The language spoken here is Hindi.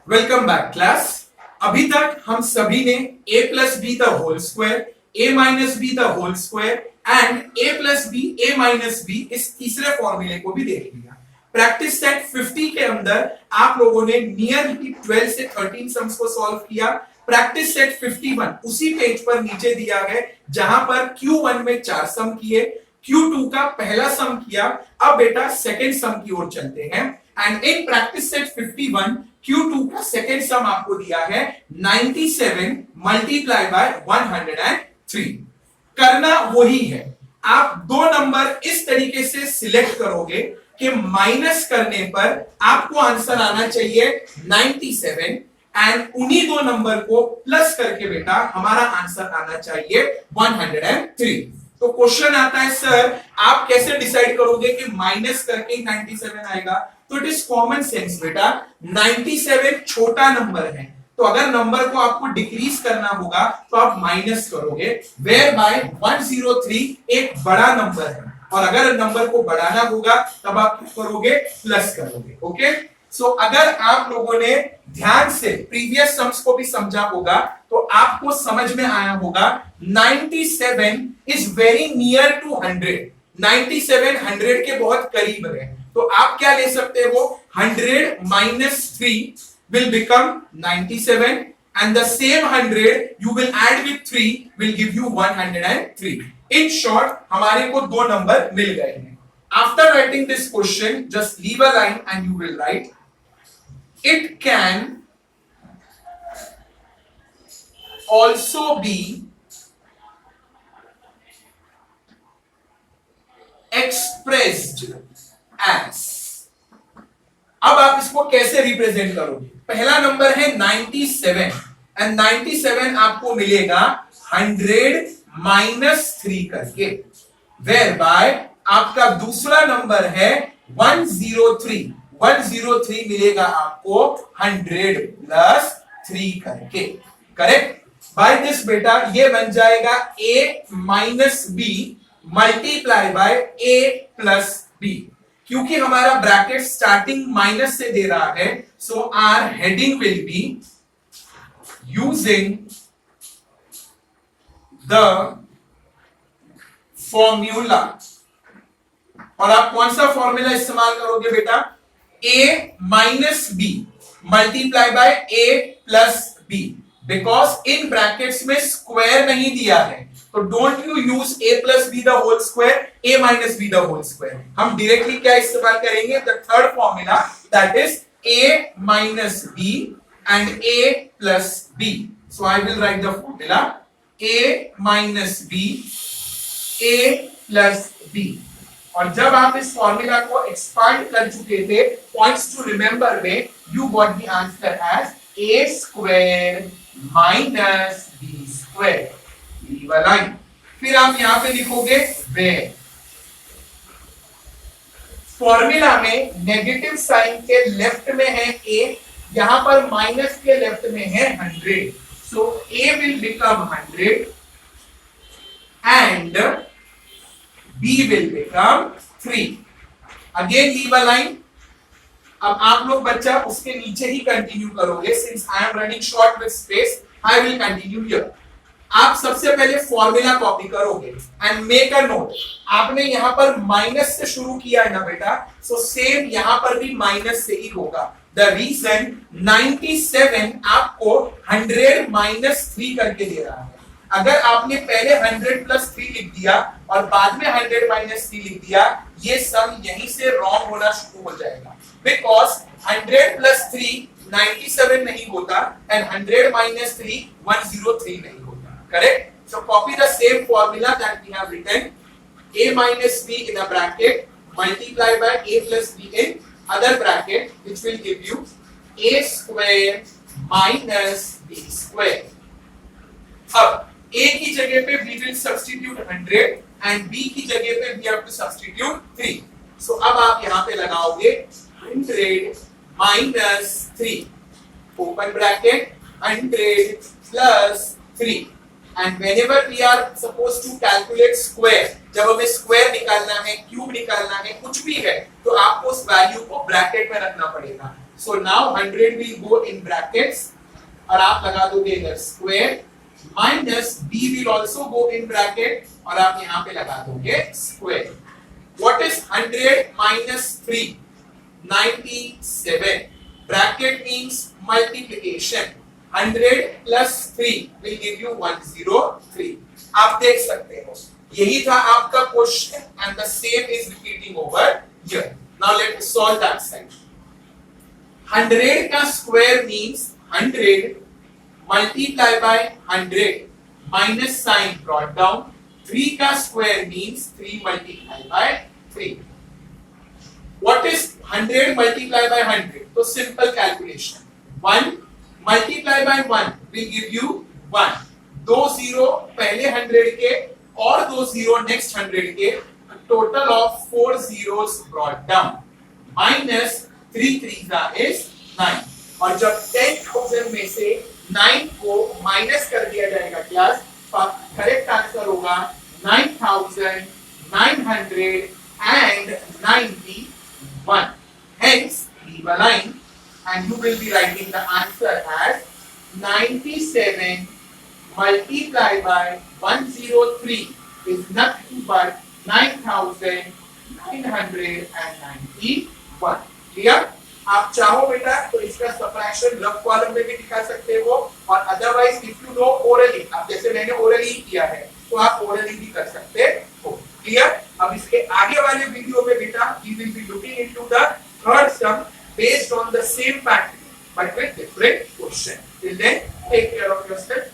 Welcome back class. अभी तक हम सभी ने a plus b the whole square, a minus b the whole square and a plus b a minus b इस तीसरे फॉर्मूले को भी देख लिया। प्रैक्टिस सेट 50 के अंदर आप लोगों ने नियरली 12 से 13 सम्स को सॉल्व किया। प्रैक्टिस सेट 51 उसी पेज पर नीचे दिया है जहां पर Q1 में 4 सम किए, Q2 का पहला सम किया। अब बेटा सेकंड सम की ओर चलते हैं and in practice set 51 Q2 का सेकंड सम आपको दिया है 97 मल्टीप्लाई बाय 103। करना वही है, आप दो नंबर इस तरीके से सिलेक्ट करोगे कि माइनस करने पर आपको आंसर आना चाहिए 97 एंड उन्हीं दो नंबर को प्लस करके बेटा हमारा आंसर आना चाहिए 103। तो क्वेश्चन आता है सर आप कैसे डिसाइड करोगे कि माइनस करके 97 आएगा? तो इट इज कॉमन सेंस बेटा, 97 छोटा नंबर है तो अगर नंबर को आपको डिक्रीज करना होगा तो आप माइनस करोगे, वेयर बाय 103 एक बड़ा नंबर है और अगर नंबर को बढ़ाना होगा तब आप क्या करोगे? प्लस करोगे। ओके, सो अगर आप लोगों ने ध्यान से प्रीवियस सम्स को भी समझा होगा तो आपको समझ में आया होगा 97 इज वेरी नियर टू 100। 97 100 के बहुत करीब है, तो आप क्या ले सकते हो? 100 minus 3 will become 97 and the same 100 you will add with 3 will give you 103। In short हमारे को दो नंबर मिल गए हैं। After writing this question just leave a line and you will write it can also be expressed as। अब आप इसको कैसे रिप्रेजेंट करोगे? पहला नंबर है 97 एंड 97 आपको मिलेगा 100 माइनस 3 करके, वेयर बाय आपका दूसरा नंबर है 103। 103 मिलेगा आपको 100 प्लस 3 करके, करेक्ट? बाय दिस बेटा ये बन जाएगा a minus b multiply by a plus b। क्योंकि हमारा ब्रैकेट स्टार्टिंग माइनस से दे रहा है so our heading will be using the formula. और आप कौन सा फॉर्मूला इस्तेमाल करोगे बेटा? a minus b multiply by a plus b, because in brackets में स्क्वायर नहीं दिया है तो don't you use a plus b the whole square, a minus b the whole square. हम डायरेक्टली क्या इस्तेमाल करेंगे? The third formula that is a minus b and a plus b। So I will write the formula a minus b a plus b। और जब आप इस फॉर्मूला को एक्सपांड कर चुके थे पॉइंट्स टू रिमेंबर में, you got the answer as a square minus b square. Line फिर आप यहां पे लिखोगे वेयर फॉर्मूला में नेगेटिव साइन के लेफ्ट में है a, यहां पर माइनस के लेफ्ट में है 100, सो a will become 100 and b will become 3। Again leave a line. अब आप लोग बच्चा उसके नीचे ही कंटिन्यू करोगे, since I am running short with space I will continue here. आप सबसे पहले फॉर्मूला कॉपी करोगे एंड मेक अ नोट। आपने यहां पर माइनस से शुरू किया है ना बेटा, सो सेम यहां पर भी माइनस से ही होगा। द रीजन 97 आपको 100 माइनस 3 करके दे रहा है। अगर आपने पहले 100 प्लस 3 लिख दिया और बाद में 100 माइनस 3 लिख दिया, ये सम यहीं से रॉन्ग होना शुरू हो जाएगा, बिकॉज 100 प्लस 3 97 नहीं होता एंड 100 माइनस 3 103 नहीं होता। Correct? So copy the same formula that we have written, a minus b in a bracket multiply by a plus b in other bracket, which will give you a square minus b square। अब a की जगह पे we will substitute 100 and b की जगह पे we have to substitute 3। So अब आप यहाँ पे लगाओगे 100 minus 3 open bracket 100 plus 3 and whenever we are supposed to calculate square, जब हमें स्क्वायर निकालना है, क्यूब निकालना है, कुछ भी है तो आपको उस वैल्यू को ब्रैकेट में रखना पड़ेगा। So now 100 will go in brackets और आप लगा दोगे इधर square minus b will also go in bracket और आप यहाँ पे लगा दोगे square. What is 100 minus 3? 97. Bracket means multiplication. 100 plus 3 will give you 103. आप देख सकते हो यही था आपका question and the same is repeating over here. Now let us solve that side. 100 का square means 100 multiply by 100 minus sign brought down. 3 का square means 3 multiply by 3. What is 100 multiply by 100? So simple calculation. 1 multiply by 1 will give you 1. 2 0 पहले 100 के और 2 0 next 100 के, a total of 4 zeros brought down. Minus 3 3 is 9. और जब 10,000 में से 9 को माइनस कर दिया जाएगा क्लास, करेक्ट आंसर होगा 9,991. Hence, leave a line and you will be writing the answer as 97 multiplied by 103 is nothing but 9,991. Clear? आप चाहो बेटा तो इसका सबट्रैक्शन रफ कॉलम में भी दिखा सकते हो और otherwise if you know orally, आप जैसे मैंने ओरली किया है तो आप ओरली भी कर सकते हो. क्लियर? अब इसके आगे वाले वीडियो में बेटा we will be looking into the third sum based on the same pattern but with different question. Till then take care of yourself.